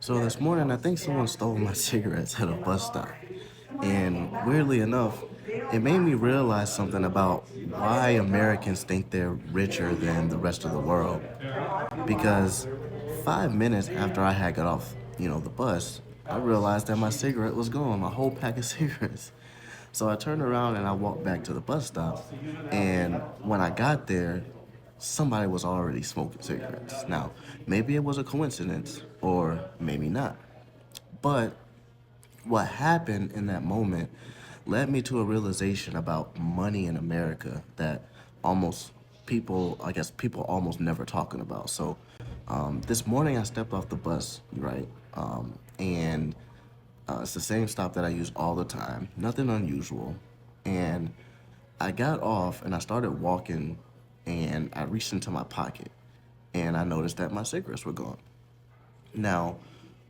So this morning, I think someone stole my cigarettes at a bus stop. And weirdly enough, it made me realize something about why Americans think they're richer than the rest of the world. Because 5 minutes after I had got off, the bus, I realized that my cigarette was gone, my whole pack of cigarettes. So I turned around and I walked back to the bus stop. And when I got there, somebody was already smoking cigarettes. Now, maybe it was a coincidence or maybe not. But what happened in that moment led me to a realization about money in America that almost I guess people almost never talking about. So this morning I stepped off the bus, right? And It's the same stop that I use all the time, nothing unusual. And I got off and I started walking and I reached into my pocket and I noticed that my cigarettes were gone. Now,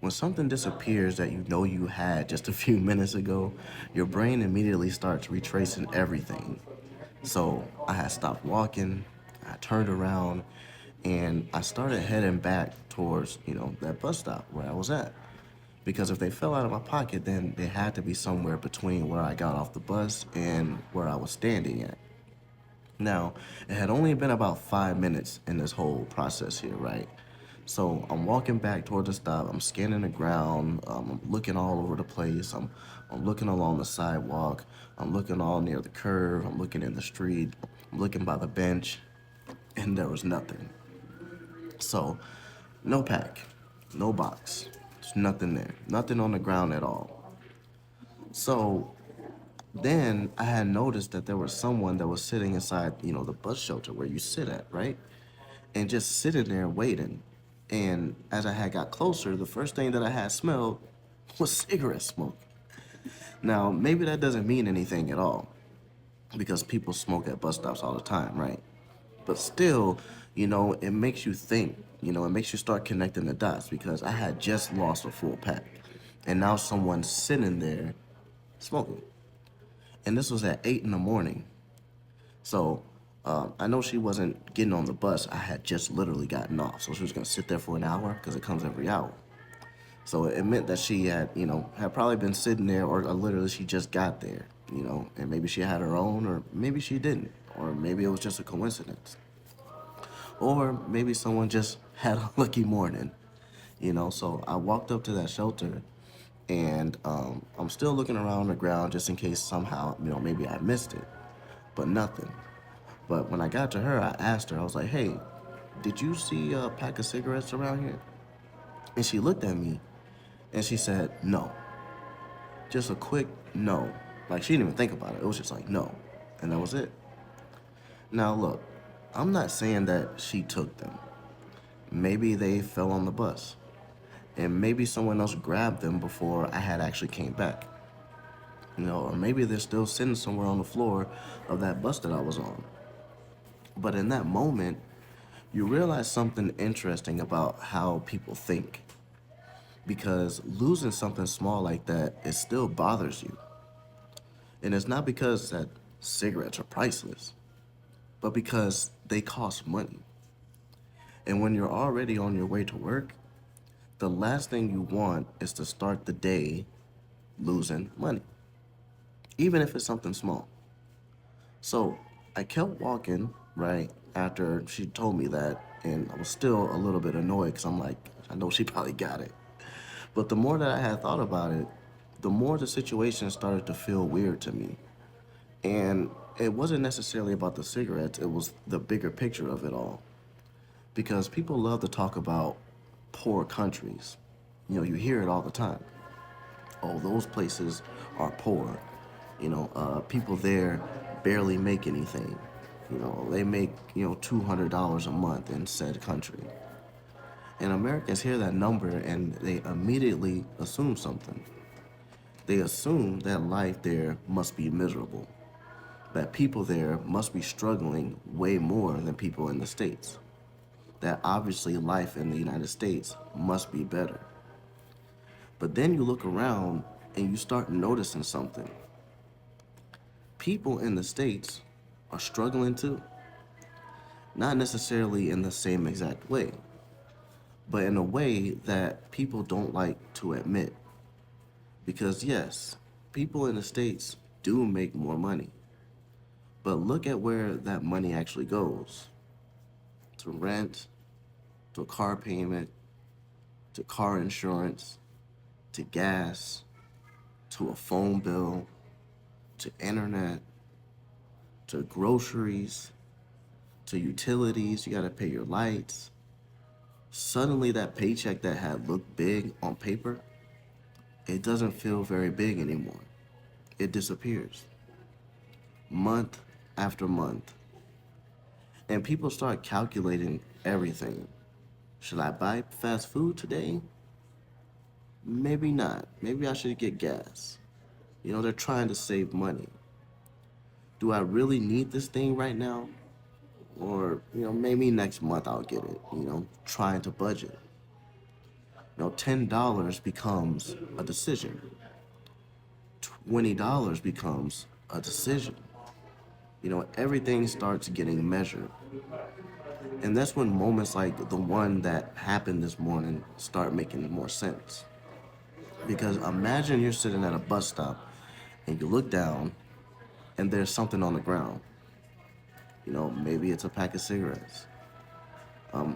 when something disappears that you know you had just a few minutes ago, your brain immediately starts retracing everything. So I had stopped walking, I turned around, and I started heading back towards, that bus stop where I was at. Because if they fell out of my pocket, then they had to be somewhere between where I got off the bus and where I was standing at. Now, it had only been about 5 minutes in this whole process here, right? So I'm walking back toward the stop. I'm scanning the ground. I'm looking all over the place. I'm looking along the sidewalk. I'm looking all near the curve. I'm looking in the street. I'm looking by the bench, and there was nothing. So, no pack, no box. There's nothing there. Nothing on the ground at all. So then I had noticed that there was someone that was sitting inside, the bus shelter where you sit at, right? And just sitting there waiting. And as I had got closer, the first thing that I had smelled was cigarette smoke. Now, maybe that doesn't mean anything at all because people smoke at bus stops all the time, right? But still, it makes you think, it makes you start connecting the dots because I had just lost a full pack. And now someone's sitting there smoking. And this was at 8 in the morning. So I know she wasn't getting on the bus. I had just literally gotten off. So she was going to sit there for an hour because it comes every hour. So it meant that she had, had probably been sitting there or literally she just got there, and maybe she had her own or maybe she didn't. Or maybe it was just a coincidence. Or maybe someone just had a lucky morning, So I walked up to that shelter and I'm still looking around the ground just in case somehow, maybe I missed it, but nothing. But when I got to her, I asked her, I was like, hey, did you see a pack of cigarettes around here? And she looked at me and she said, no. Just a quick no. Like she didn't even think about it. It was just like, no. And that was it. Now, look, I'm not saying that she took them. Maybe they fell on the bus. And maybe someone else grabbed them before I had actually came back. Or maybe they're still sitting somewhere on the floor of that bus that I was on. But in that moment, you realize something interesting about how people think. Because losing something small like that, it still bothers you. And it's not because that cigarettes are priceless, but because they cost money. And when you're already on your way to work, the last thing you want is to start the day losing money, even if it's something small. So I kept walking, right, after she told me that, and I was still a little bit annoyed because I'm like, I know she probably got it. But the more that I had thought about it, the more the situation started to feel weird to me. And it wasn't necessarily about the cigarettes, it was the bigger picture of it all. Because people love to talk about poor countries. You hear it all the time. Oh, those places are poor. People there barely make anything. They make, $200 a month in said country. And Americans hear that number and they immediately assume something. They assume that life there must be miserable, that people there must be struggling way more than people in the States, that obviously life in the United States must be better. But then you look around and you start noticing something. People in the States are struggling too. Not necessarily in the same exact way, but in a way that people don't like to admit. Because, yes, people in the States do make more money, but look at where that money actually goes: to rent, to a car payment, to car insurance, to gas, to a phone bill, to internet, to groceries, to utilities. You gotta pay your lights. Suddenly, that paycheck that had looked big on paper, it doesn't feel very big anymore. It disappears month after month. And people start calculating everything. Should I buy fast food today? Maybe not. Maybe I should get gas. They're trying to save money. Do I really need this thing right now? Or, maybe next month I'll get it, trying to budget. $10 becomes a decision. $20 becomes a decision. Everything starts getting measured. And that's when moments like the one that happened this morning start making more sense. Because imagine you're sitting at a bus stop and you look down and there's something on the ground. Maybe it's a pack of cigarettes.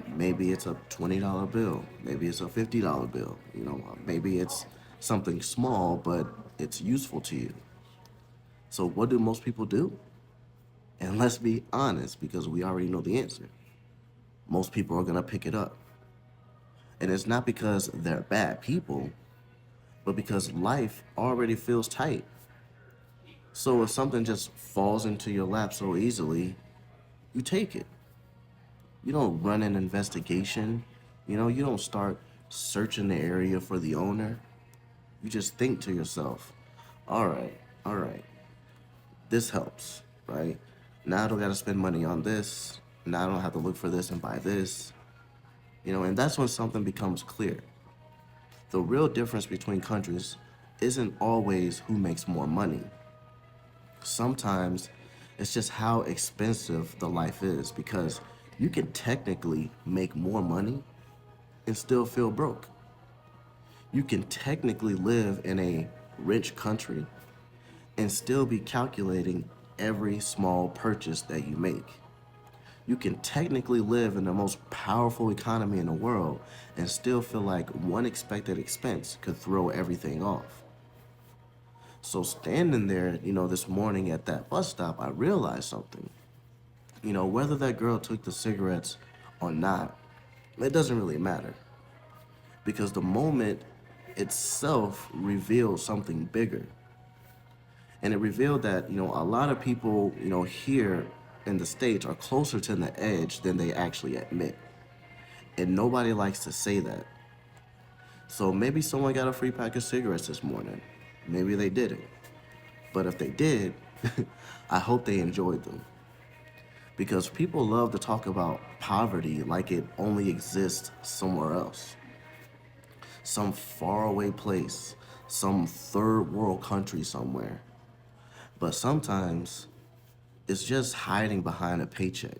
Maybe it's a $20 bill. Maybe it's a $50 bill. Maybe it's something small, but it's useful to you. So what do most people do? And let's be honest, because we already know the answer. Most people are gonna pick it up. And it's not because they're bad people, but because life already feels tight. So if something just falls into your lap so easily, you take it. You don't run an investigation. You don't start searching the area for the owner. You just think to yourself, all right, this helps, right? Now I don't gotta spend money on this. Now I don't have to look for this and buy this. And that's when something becomes clear. The real difference between countries isn't always who makes more money. Sometimes it's just how expensive the life is, because you can technically make more money and still feel broke. You can technically live in a rich country and still be calculating every small purchase that you make. You can technically live in the most powerful economy in the world and still feel like one expected expense could throw everything off. So standing there, this morning at that bus stop, I realized something. Whether that girl took the cigarettes or not, it doesn't really matter. Because the moment itself revealed something bigger. And it revealed that, a lot of people, here in the States are closer to the edge than they actually admit. And nobody likes to say that. So maybe someone got a free pack of cigarettes this morning. Maybe they didn't. But if they did, I hope they enjoyed them. Because people love to talk about poverty like it only exists somewhere else. Some faraway place, some third world country somewhere. But sometimes it's just hiding behind a paycheck.